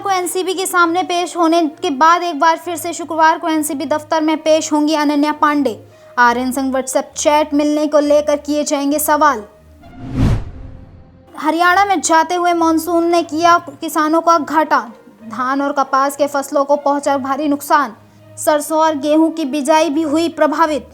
को एनसीबी के सामने पेश होने के बाद एक बार फिर से शुक्रवार को एनसीबी दफ्तर में पेश होंगी अनन्या पांडे। आर्यन संग व्हाट्सएप चैट मिलने को लेकर किए जाएंगे सवाल। हरियाणा में जाते हुए मानसून ने किया किसानों का घाटा। धान और कपास के फसलों को पहुंचा भारी नुकसान। सरसों और गेहूं की बिजाई भी हुई प्रभावित।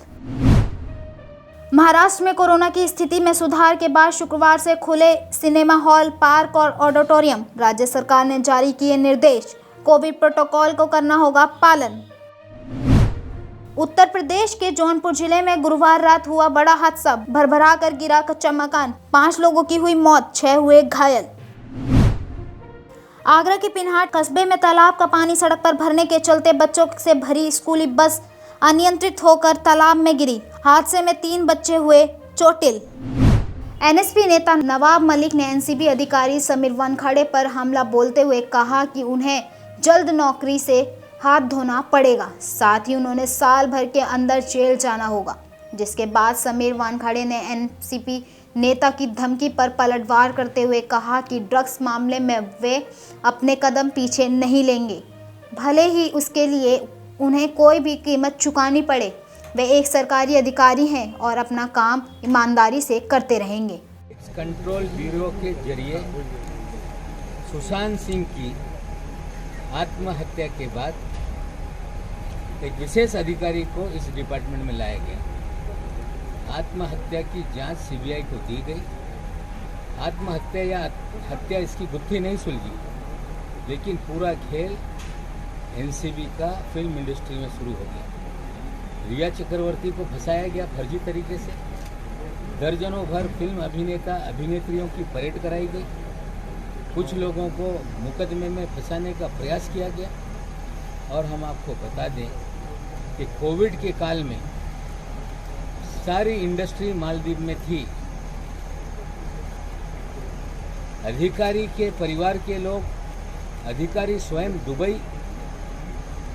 महाराष्ट्र में कोरोना की स्थिति में सुधार के बाद शुक्रवार से खुले सिनेमा हॉल, पार्क और ऑडिटोरियम। राज्य सरकार ने जारी किए निर्देश। कोविड प्रोटोकॉल को करना होगा पालन। उत्तर प्रदेश के जौनपुर जिले में गुरुवार रात हुआ बड़ा हादसा। भरभरा कर गिरा कच्चा मकान। 5 लोगों की हुई मौत, 6 हुए घायल। आगरा के पिनहाट कस्बे में तालाब का पानी सड़क पर भरने के चलते बच्चों से भरी स्कूली बस अनियंत्रित होकर तालाब में गिरी। हादसे में 3 बच्चे हुए चोटिल। एनएसपी नेता नवाब मलिक ने एनसीबी अधिकारी समीर वानखेड़े पर हमला बोलते हुए कहा कि उन्हें जल्द नौकरी से हाथ धोना पड़ेगा। साथ ही उन्होंने साल भर के अंदर जेल जाना होगा। जिसके बाद समीर वानखेड़े ने एनसीपी नेता की धमकी पर पलटवार करते हुए कहा कि ड्रग्स मामले में वे अपने कदम पीछे नहीं लेंगे, भले ही उसके लिए उन्हें कोई भी कीमत चुकानी पड़े। वे एक सरकारी अधिकारी हैं और अपना काम ईमानदारी से करते रहेंगे। कंट्रोल ब्यूरो के जरिए सुशांत सिंह की आत्महत्या के बाद एक विशेष अधिकारी को इस डिपार्टमेंट में लाया गया। आत्महत्या की जांच सीबीआई को दी गई। आत्महत्या या हत्या इसकी गुत्थी नहीं सुलझी, लेकिन पूरा खेल एनसीबी का फिल्म इंडस्ट्री में शुरू हो गया। रिया चक्रवर्ती को फंसाया गया फर्जी तरीके से। दर्जनों भर फिल्म अभिनेता अभिनेत्रियों की परेड कराई गई। कुछ लोगों को मुकदमे में फंसाने का प्रयास किया गया। और हम आपको बता दें कि कोविड के काल में सारी इंडस्ट्री मालदीव में थी। अधिकारी के परिवार के लोग, अधिकारी स्वयं दुबई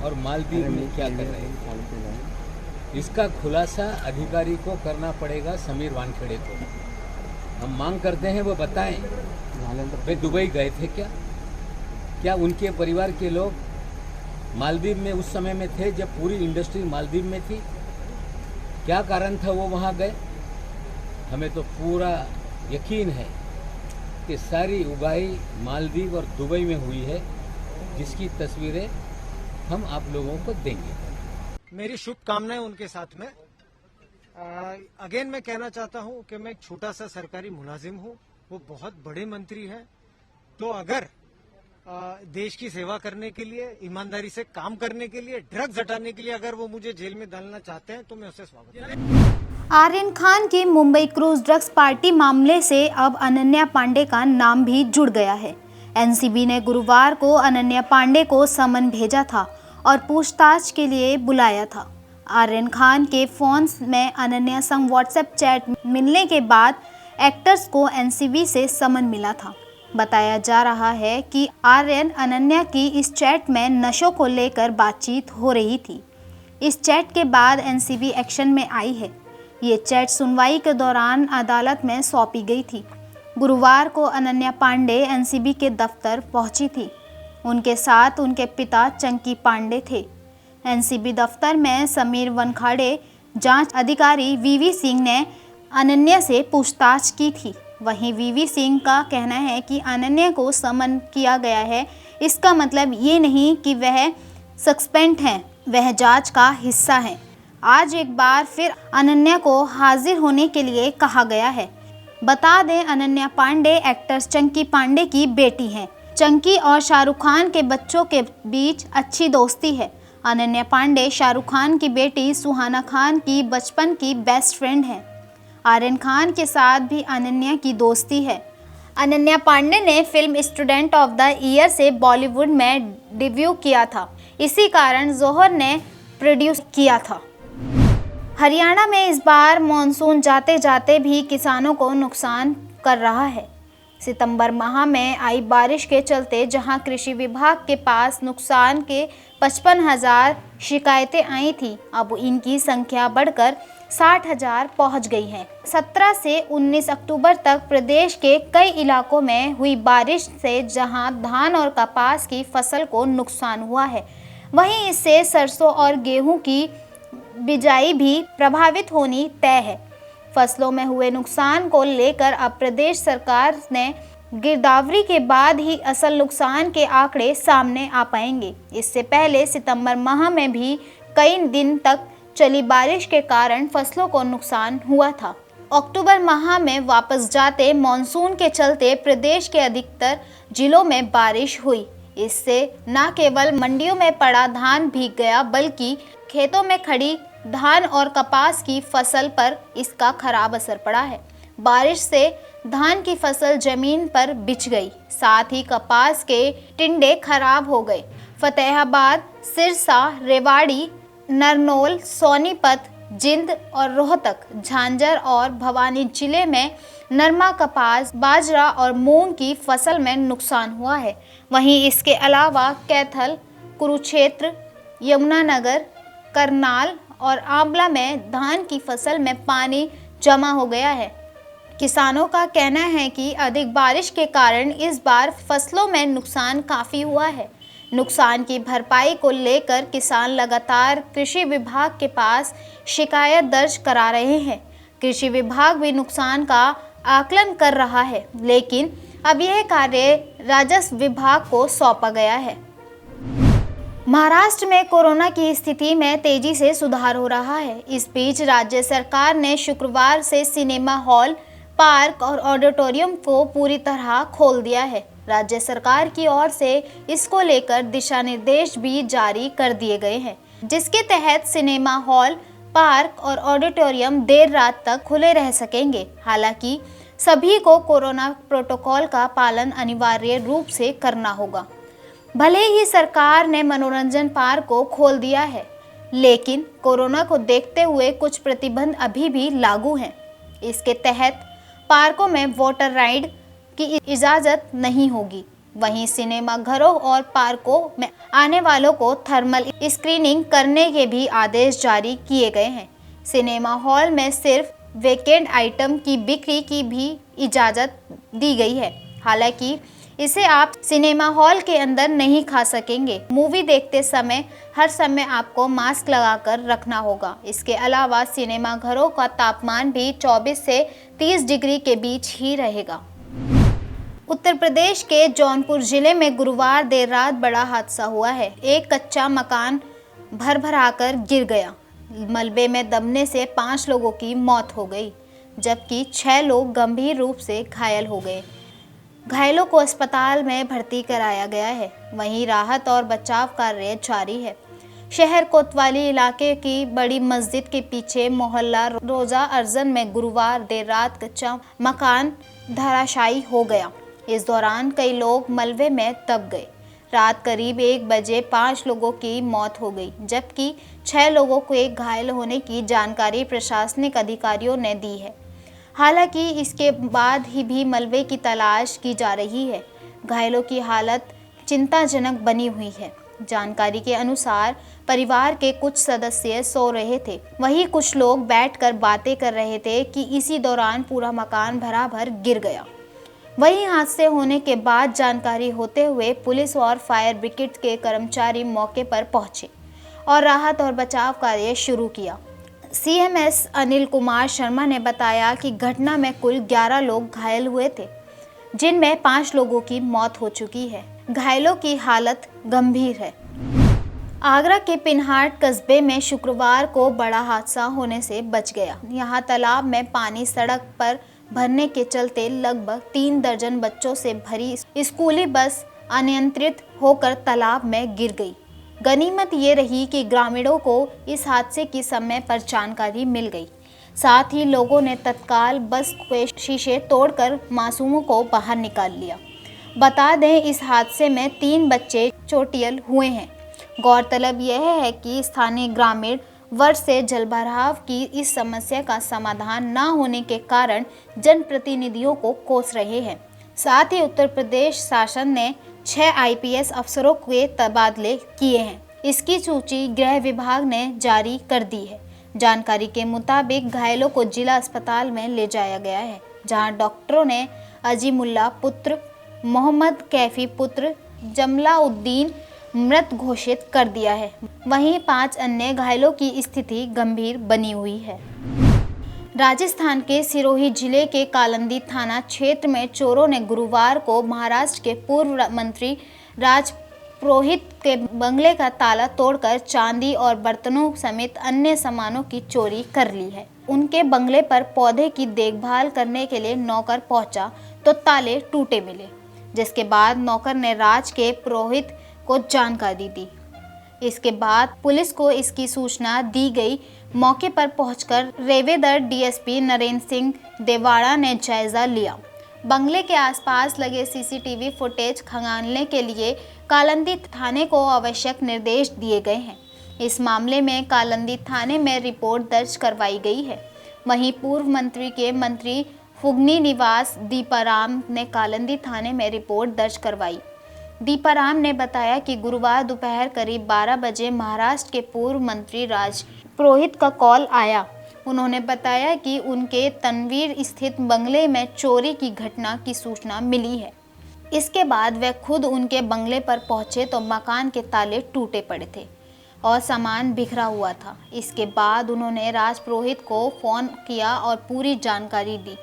और मालदीव में क्या कर रहे हैं, इसका खुलासा अधिकारी को करना पड़ेगा, समीर वानखेड़े को। हम मांग करते हैं वो बताएं, वे दुबई गए थे क्या उनके परिवार के लोग मालदीव में उस समय में थे जब पूरी इंडस्ट्री मालदीव में थी? क्या कारण था वो वहाँ गए? हमें तो पूरा यकीन है कि सारी उगाई मालदीव और दुबई में हुई है, जिसकी तस्वीरें हम आप लोगों को देंगे। मेरी शुभकामनाएं उनके साथ में। अगेन मैं कहना चाहता हूं कि मैं एक छोटा सा सरकारी मुलाजिम हूं, वो बहुत बड़े मंत्री हैं। तो अगर देश की सेवा करने के लिए, ईमानदारी से काम करने के लिए, ड्रग्स हटाने के लिए अगर वो मुझे जेल में डालना चाहते हैं तो मैं उसे स्वागत करूंगा। आर्यन खान के मुंबई क्रूज ड्रग्स पार्टी मामले से अब अनन्या पांडे का नाम भी जुड़ गया है। एनसीबी ने गुरुवार को अनन्या पांडे को समन भेजा था और पूछताछ के लिए बुलाया था। आर्यन खान के फोन में अनन्या संग व्हाट्सएप चैट मिलने के बाद एक्टर्स को एनसीबी से समन मिला था। बताया जा रहा है कि आर्यन अनन्या की इस चैट में नशों को लेकर बातचीत हो रही थी। इस चैट के बाद एनसीबी एक्शन में आई है। ये चैट सुनवाई के दौरान अदालत में सौंपी गई थी। गुरुवार को अनन्या पांडे एनसीबी के दफ्तर पहुंची थी। उनके साथ उनके पिता चंकी पांडे थे। एनसीबी दफ्तर में समीर वानखेड़े, जांच अधिकारी वीवी सिंह ने अनन्या से पूछताछ की थी। वहीं वीवी सिंह का कहना है कि अनन्या को समन किया गया है, इसका मतलब ये नहीं कि वह सस्पेंड हैं, वह जांच का हिस्सा हैं। आज एक बार फिर अनन्या को हाजिर होने के लिए कहा गया है। बता दें, अनन्या पांडे एक्टर चंकी पांडे की बेटी हैं। चंकी और शाहरुख खान के बच्चों के बीच अच्छी दोस्ती है। अनन्या पांडे शाहरुख खान की बेटी सुहाना खान की बचपन की बेस्ट फ्रेंड है। आर्यन खान के साथ भी अनन्या की दोस्ती है। अनन्या पांडे ने film student of the year से बॉलीवुड में डेब्यू किया था। इसी कारण जोहर ने प्रोड्यूस किया था। हरियाणा में इस बार मानसून जाते जाते भी किसानों को नुकसान कर रहा है। सितंबर माह में आई बारिश के चलते जहां कृषि विभाग के पास नुकसान के 55,000 शिकायतें आई थी, अब इनकी संख्या बढ़कर 60,000 पहुंच गई हैं। 17 से 19 अक्टूबर तक प्रदेश के कई इलाकों में हुई बारिश से जहां धान और कपास की फसल को नुकसान हुआ है, वहीं इससे सरसों और गेहूं की बिजाई भी प्रभावित होनी तय है। फसलों में हुए नुकसान को लेकर अब प्रदेश सरकार ने गिरदावरी के बाद ही असल नुकसान के आंकड़े सामने आ पाएंगे। इससे पहले सितंबर माह में भी कई दिन तक चली बारिश के कारण फसलों को नुकसान हुआ था। अक्टूबर माह में वापस जाते मॉनसून के चलते प्रदेश के अधिकतर जिलों में बारिश हुई। इससे न केवल मंडियों में पड़ा धान भीग गया, बल्कि खेतों में खड़ी धान और कपास की फसल पर इसका खराब असर पड़ा है। बारिश से धान की फसल जमीन पर बिछ गई, साथ ही कपास के टिंडे खराब हो गए। फतेहाबाद, सिरसा, रेवाड़ी, नरनौल, सोनीपत, जिंद और रोहतक, झांझर और भवानी जिले में नरमा, कपास, बाजरा और मूंग की फसल में नुकसान हुआ है। वहीं इसके अलावा कैथल, कुरुक्षेत्र, यमुनानगर, करनाल और आंवला में धान की फसल में पानी जमा हो गया है। किसानों का कहना है कि अधिक बारिश के कारण इस बार फसलों में नुकसान काफ़ी हुआ है। नुकसान की भरपाई को लेकर किसान लगातार कृषि विभाग के पास शिकायत दर्ज करा रहे हैं। कृषि विभाग भी नुकसान का आकलन कर रहा है, लेकिन अब यह कार्य राजस्व विभाग को सौंपा गया है। महाराष्ट्र में कोरोना की स्थिति में तेजी से सुधार हो रहा है। इस बीच राज्य सरकार ने शुक्रवार से सिनेमा हॉल, पार्क और ऑडिटोरियम को पूरी तरह खोल दिया है। राज्य सरकार की ओर से इसको लेकर दिशा निर्देश भी जारी कर दिए गए हैं, जिसके तहत सिनेमा हॉल, पार्क और ऑडिटोरियम देर रात तक खुले रह सकेंगे। हालांकि सभी को कोरोना प्रोटोकॉल का पालन अनिवार्य रूप से करना होगा। भले ही सरकार ने मनोरंजन पार्क को खोल दिया है, लेकिन कोरोना को देखते हुए कुछ प्रतिबंध अभी भी लागू हैं। इसके तहत पार्कों में वाटर राइड की इजाज़त नहीं होगी। वहीं सिनेमा घरों और पार्कों में आने वालों को थर्मल स्क्रीनिंग करने के भी आदेश जारी किए गए हैं। सिनेमा हॉल में सिर्फ वीकेंड आइटम की बिक्री की भी इजाज़त दी गई है। हालांकि इसे आप सिनेमा हॉल के अंदर नहीं खा सकेंगे। मूवी देखते समय हर समय आपको मास्क लगाकर रखना होगा। इसके अलावा सिनेमा घरों का तापमान भी 24 से 30 डिग्री के बीच ही रहेगा। उत्तर प्रदेश के जौनपुर जिले में गुरुवार देर रात बड़ा हादसा हुआ है। एक कच्चा मकान भरभराकर गिर गया। मलबे में दबने से 5 लोगों की मौत हो गई, जबकि 6 लोग गंभीर रूप से घायल हो गए। घायलों को अस्पताल में भर्ती कराया गया है। वहीं राहत और बचाव कार्य जारी है। शहर कोतवाली इलाके की बड़ी मस्जिद के पीछे मोहल्ला रोजा अर्जन में गुरुवार देर रात कच्चा मकान धराशायी हो गया। इस दौरान कई लोग मलबे में दब गए। रात करीब 1 बजे 5 लोगों की मौत हो गई, जबकि 6 लोगों को घायल होने की जानकारी प्रशासनिक अधिकारियों ने दी है। हालांकि इसके बाद ही भी मलबे की तलाश की जा रही है। घायलों की हालत चिंताजनक बनी हुई है। जानकारी के अनुसार परिवार के कुछ सदस्य सो रहे थे, वहीं कुछ लोग बैठकर बातें कर रहे थे कि इसी दौरान पूरा मकान भराभर गिर गया। वहीं हादसे होने के बाद जानकारी होते हुए पुलिस और फायर ब्रिगेड के कर्मचारी मौके पर पहुंचे और राहत और बचाव कार्य शुरू किया। सीएमएस अनिल कुमार शर्मा ने बताया कि घटना में कुल 11 लोग घायल हुए थे, जिनमें 5 लोगों की मौत हो चुकी है। घायलों की हालत गंभीर है। आगरा के पिनहाट कस्बे में शुक्रवार को बड़ा हादसा होने से बच गया। यहां तालाब में पानी सड़क पर भरने के चलते लगभग 3 दर्जन बच्चों से भरी स्कूली बस अनियंत्रित होकर तालाब में गिर गई। गनीमत ये रही कि ग्रामीणों को इस हादसे की समय पर जानकारी मिल गई। साथ ही लोगों ने तत्काल बस के शीशे तोड़कर मासूमों को बाहर निकाल लिया। बता दें, इस हादसे में 3 बच्चे चोटिल हुए हैं। गौरतलब यह है कि स्थानीय ग्रामीण वर्ष से जलभराव की इस समस्या का समाधान न होने के कारण जनप्रतिनिधियों को कोस रहे हैं। साथ ही उत्तर प्रदेश शासन ने 6 IPS अफसरों के तबादले किए हैं। इसकी सूची गृह विभाग ने जारी कर दी है। जानकारी के मुताबिक घायलों को जिला अस्पताल में ले जाया गया है, जहां डॉक्टरों ने अजीमुल्ला पुत्र मोहम्मद कैफी पुत्र जमलाउद्दीन मृत घोषित कर दिया है। वहीं 5 अन्य घायलों की स्थिति गंभीर बनी हुई है। राजस्थान के सिरोही जिले के कालंदी थाना क्षेत्र में चोरों ने गुरुवार को महाराष्ट्र के पूर्व मंत्री राज पुरोहित के बंगले का ताला तोड़कर चांदी और बर्तनों समेत अन्य सामानों की चोरी कर ली है। उनके बंगले पर पौधे की देखभाल करने के लिए नौकर पहुंचा तो ताले टूटे मिले, जिसके बाद नौकर ने राज के पुरोहित को जानकारी दी। इसके बाद पुलिस को इसकी सूचना दी गई। मौके पर पहुंचकर रेवेदर डीएसपी नरेंद्र सिंह देवाड़ा ने जायजा लिया। बंगले के आसपास लगे सीसीटीवी फुटेज खंगालने के लिए कालंदी थाने को आवश्यक निर्देश दिए गए हैं। इस मामले में कालंदी थाने में रिपोर्ट दर्ज करवाई गई है। वहीं पूर्व मंत्री के मंत्री फुगनी निवास दीपाराम ने कालंदी थाने में रिपोर्ट दर्ज करवाई। दीपाराम ने बताया कि गुरुवार दोपहर करीब 12 बजे महाराष्ट्र के पूर्व मंत्री राज पुरोहित का कॉल आया। उन्होंने बताया कि उनके तनवीर स्थित बंगले में चोरी की घटना की सूचना मिली है। इसके बाद वे खुद उनके बंगले पर पहुंचे तो मकान के ताले टूटे पड़े थे और सामान बिखरा हुआ था। इसके बाद उन्होंने राज पुरोहित को फ़ोन किया और पूरी जानकारी दी।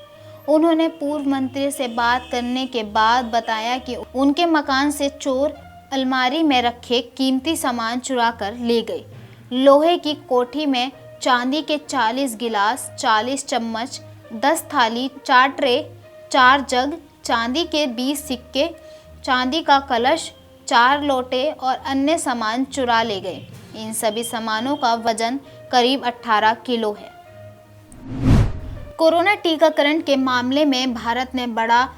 उन्होंने पूर्व मंत्री से बात करने के बाद बताया कि उनके मकान से चोर अलमारी में रखे कीमती सामान चुरा कर ले गए। लोहे की कोठी में चांदी के 40 गिलास, 40 चम्मच, 10 थाली, 4 ट्रे, 4 जग, चांदी के 20 सिक्के, चांदी का कलश, 4 लोटे और अन्य सामान चुरा ले गए। इन सभी सामानों का वजन करीब 18 किलो है। कोरोना टीकाकरण के मामले में भारत ने बड़ा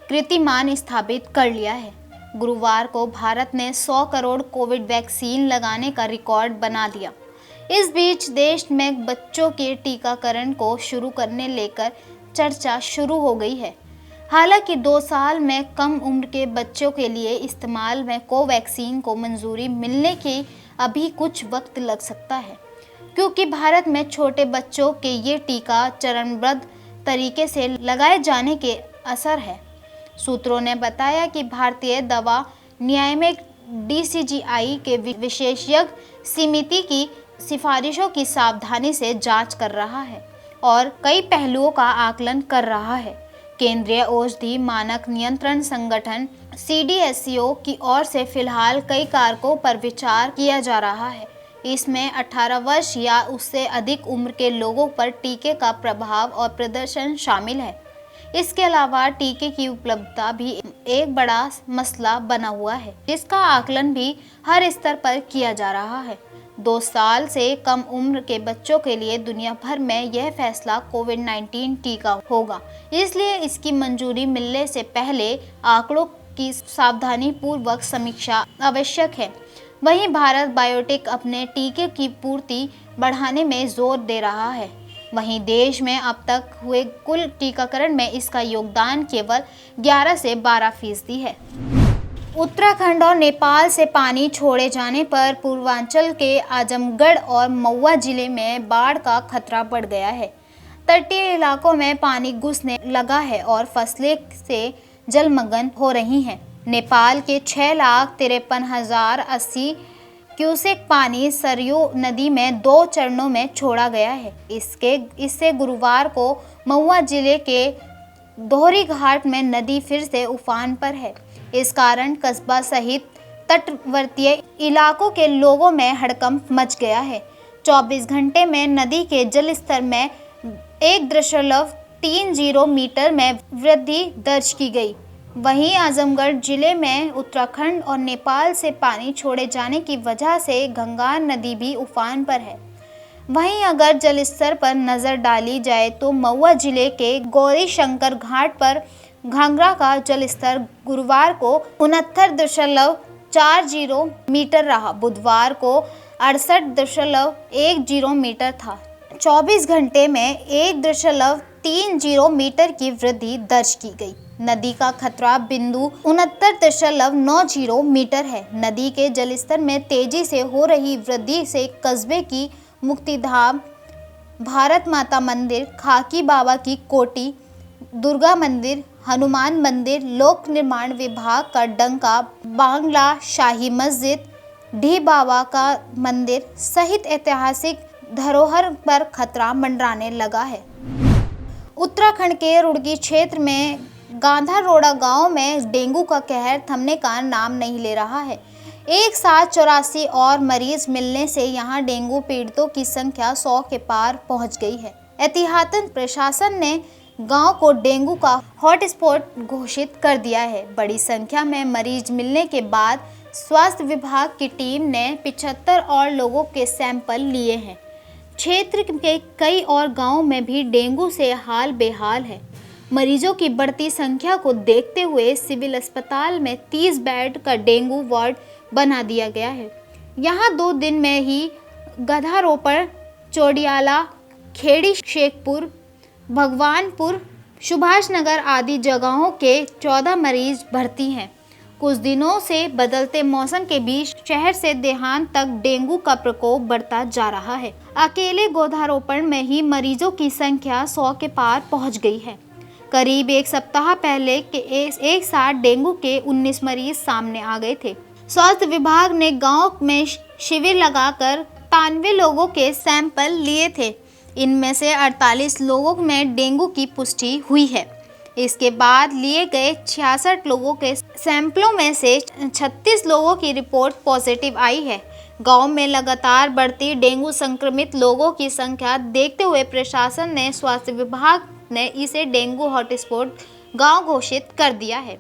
कीर्तिमान स्थापित कर लिया है। गुरुवार को भारत ने 100 करोड़ कोविड वैक्सीन लगाने का रिकॉर्ड बना दिया। इस बीच देश में बच्चों के टीकाकरण को शुरू करने लेकर चर्चा शुरू हो गई है। हालांकि 2 साल में कम उम्र के बच्चों के लिए इस्तेमाल में कोवैक्सीन को मंजूरी मिलने के अभी कुछ वक्त लग सकता है, क्योंकि भारत में छोटे बच्चों के ये टीका चरणबद्ध तरीके से लगाए जाने के असर है। सूत्रों ने बताया कि भारतीय दवा नियामक DCGI के विशेषज्ञ समिति की सिफारिशों की सावधानी से जांच कर रहा है और कई पहलुओं का आकलन कर रहा है। केंद्रीय औषधि मानक नियंत्रण संगठन CDSCO की ओर से फिलहाल कई कारकों पर विचार किया जा रहा है। इसमें 18 वर्ष या उससे अधिक उम्र के लोगों पर टीके का प्रभाव और प्रदर्शन शामिल है। इसके अलावा टीके की उपलब्धता भी एक बड़ा मसला बना हुआ है, जिसका आकलन भी हर स्तर पर किया जा रहा है। 2 साल से कम उम्र के बच्चों के लिए दुनिया भर में यह फैसला कोविड-19 टीका होगा, इसलिए इसकी मंजूरी मिलने से पहले आंकड़ों की सावधानी पूर्वक समीक्षा आवश्यक है। वहीं भारत बायोटेक अपने टीके की पूर्ति बढ़ाने में जोर दे रहा है। वहीं देश में अब तक हुए कुल टीकाकरण में इसका योगदान केवल 11 से 12% है। उत्तराखंड और नेपाल से पानी छोड़े जाने पर पूर्वांचल के आजमगढ़ और महुआ जिले में बाढ़ का खतरा बढ़ गया है। तटीय इलाकों में पानी घुसने लगा है और फसलें से जलमग्न हो रही हैं। नेपाल के 6,53,080 क्यूसेक पानी सरयू नदी में 2 चरणों में छोड़ा गया है। इससे गुरुवार को महुआ जिले के दोहरी घाट में नदी फिर से उफान पर है। इस कारण कस्बा सहित तटवर्ती इलाकों के लोगों में हड़कंप मच गया है। 24 घंटे में नदी के जलस्तर में 1.30 मीटर में वृद्धि दर्ज की गई। वहीं आजमगढ़ जिले में उत्तराखंड और नेपाल से पानी छोड़े जाने की वजह से गंगा नदी भी उफान पर है। वहीं अगर जलस्तर पर नज़र डाली जाए तो महुआ जिले के गौरी शंकर घाट पर घाघरा का जलस्तर गुरुवार को 69.40 मीटर रहा। बुधवार को 68.10 मीटर था। 24 घंटे में 1.30 मीटर की वृद्धि दर्ज की गई। नदी का खतरा बिंदु 69.90 मीटर है। नदी के जलस्तर में तेजी से हो रही वृद्धि से कस्बे की मुक्तिधाम भारत माता मंदिर, खाकी बाबा की कोठी, दुर्गा मंदिर, हनुमान मंदिर, लोक निर्माण विभाग का डंका, बांग्ला शाही मस्जिद, ढी बाबा का मंदिर सहित ऐतिहासिक धरोहर पर खतरा मंडराने लगा है। उत्तराखंड के रुड़की क्षेत्र में गांधारोड़ा गांव में डेंगू का कहर थमने का नाम नहीं ले रहा है। एक साथ 84 और मरीज मिलने से यहां डेंगू पीड़ितों की संख्या 100 के पार पहुंच गई है। एहतियातन प्रशासन ने गांव को डेंगू का हॉटस्पॉट घोषित कर दिया है। बड़ी संख्या में मरीज मिलने के बाद स्वास्थ्य विभाग की टीम ने 75 और लोगों के सैंपल लिए हैं। क्षेत्र के कई और गांवों में भी डेंगू से हाल बेहाल है। मरीजों की बढ़ती संख्या को देखते हुए सिविल अस्पताल में 30 बेड का डेंगू वार्ड बना दिया गया है। यहां 2 दिन में ही गधारोपड़, चोडियाला, खेड़ी शेखपुर, भगवानपुर, सुभाष नगर आदि जगहों के 14 मरीज भर्ती हैं। कुछ दिनों से बदलते मौसम के बीच शहर से देहात तक डेंगू का प्रकोप बढ़ता जा रहा है। अकेले गधारोपड़ में ही मरीजों की संख्या 100 के पार पहुंच गई है। करीब एक सप्ताह पहले के एक साथ डेंगू के 19 मरीज सामने आ गए थे। स्वास्थ्य विभाग ने गांव में शिविर लगाकर 93 लोगों के सैंपल लिए थे। इनमें से 48 लोगों में डेंगू की पुष्टि हुई है। इसके बाद लिए गए 66 लोगों के सैंपलों में से 36 लोगों की रिपोर्ट पॉजिटिव आई है। गांव में लगातार बढ़ती डेंगू संक्रमित लोगों की संख्या देखते हुए प्रशासन ने स्वास्थ्य विभाग ने इसे डेंगू हॉटस्पॉट गांव घोषित कर दिया है।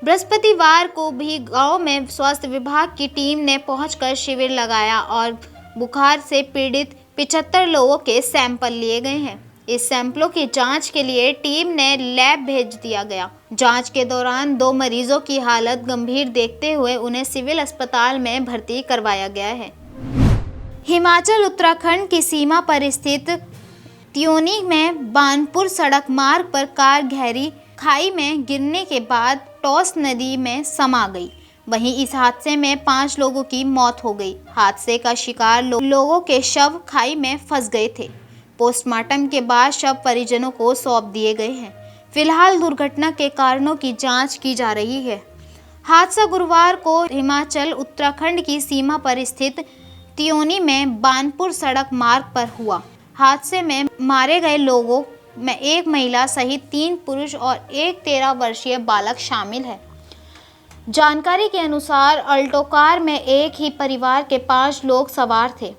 बृहस्पतिवार को भी गांव में स्वास्थ्य विभाग की टीम ने पहुंचकर शिविर लगाया और बुखार से पीड़ित 75 लोगों के सैंपल लिए गए हैं। इस सैंपलों की जांच के लिए टीम ने लैब भेज दिया गया। जांच के दौरान 2 मरीजों की हालत गंभीर देखते हुए उन्हें सिविल अस्पताल में भर्ती करवाया गया है। हिमाचल उत्तराखंड की सीमा पर स्थित त्योनी में बानपुर सड़क मार्ग पर कार गहरी खाई में गिरने के बाद टॉस नदी में समा गई। वहीं इस हादसे में 5 लोगों की मौत हो गई। हादसे का शिकार लोगों के शव खाई में फंस गए थे। पोस्टमार्टम के बाद शव परिजनों को सौंप दिए गए हैं। फिलहाल दुर्घटना के कारणों की जांच की जा रही है। हादसा गुरुवार को हिमाचल उत्तराखंड की सीमा पर स्थित त्योनी में बानपुर सड़क मार्ग पर हुआ। हादसे में मारे गए लोगों में एक महिला सहित 3 पुरुष और एक 13 वर्षीय बालक शामिल है। जानकारी के अनुसार अल्टो कार में एक ही परिवार के 5 लोग सवार थे।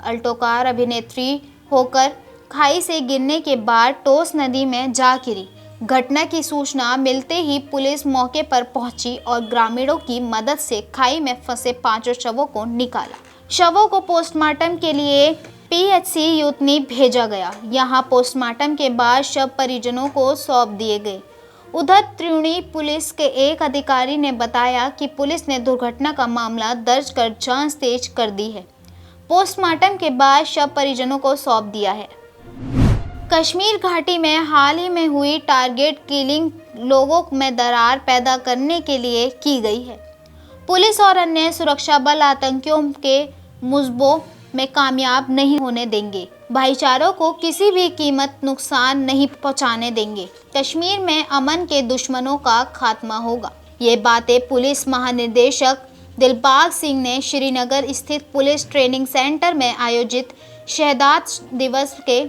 अल्टो कार अभिनेत्री होकर खाई से गिरने के बाद टोस नदी में जा गिरी। घटना की सूचना मिलते ही पुलिस मौके पर पहुंची और ग्रामीणों की मदद से खाई में फंसे 5 शवों को निकाला। शवों को पोस्टमार्टम के लिए PHC यूतनी भेजा गया। यहां पोस्टमार्टम के बाद शव परिजनों को सौंप दिए गए। उधर त्रिवेणी पुलिस के एक अधिकारी ने बताया कि पुलिस ने दुर्घटना का मामला दर्ज कर जांच तेज कर दी है। पोस्टमार्टम के बाद शव परिजनों को सौंप दिया है। कश्मीर घाटी में हाल ही में हुई टारगेट किलिंग लोगों में दरार पैदा करने के लिए की गई है। पुलिस और अन्य सुरक्षा बल आतंकियों के मुजबों में कामयाब नहीं होने देंगे। भाईचारों को किसी भी कीमत नुकसान नहीं पहुंचाने देंगे। कश्मीर में अमन के दुश्मनों का खात्मा होगा। ये बातें पुलिस महानिदेशक दिलबाग सिंह ने श्रीनगर स्थित पुलिस ट्रेनिंग सेंटर में आयोजित शहीद दिवस के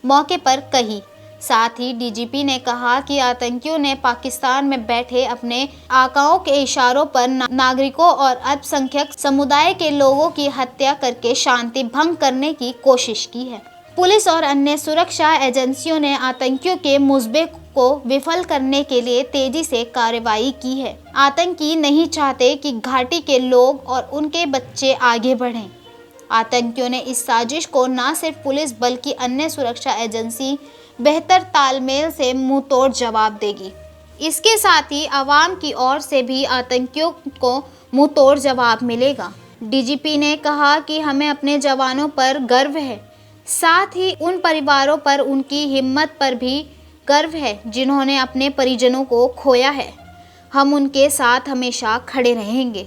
मौके पर कही। साथ ही डीजीपी ने कहा कि आतंकियों ने पाकिस्तान में बैठे अपने आकाओं के इशारों पर नागरिकों और अल्पसंख्यक समुदाय के लोगों की हत्या करके शांति भंग करने की कोशिश की है। पुलिस और अन्य सुरक्षा एजेंसियों ने आतंकियों के मुजबे को विफल करने के लिए तेजी से कार्रवाई की है। आतंकी नहीं चाहते कि घाटी के लोग और उनके बच्चे आगे बढ़ें। आतंकियों ने इस साजिश को न सिर्फ पुलिस बल्कि अन्य सुरक्षा एजेंसी बेहतर तालमेल से मुंहतोड़ जवाब देगी। इसके साथ ही आवाम की ओर से भी आतंकियों को मुंहतोड़ जवाब मिलेगा। डीजीपी ने कहा कि हमें अपने जवानों पर गर्व है, साथ ही उन परिवारों पर उनकी हिम्मत पर भी गर्व है जिन्होंने अपने परिजनों को खोया है। हम उनके साथ हमेशा खड़े रहेंगे।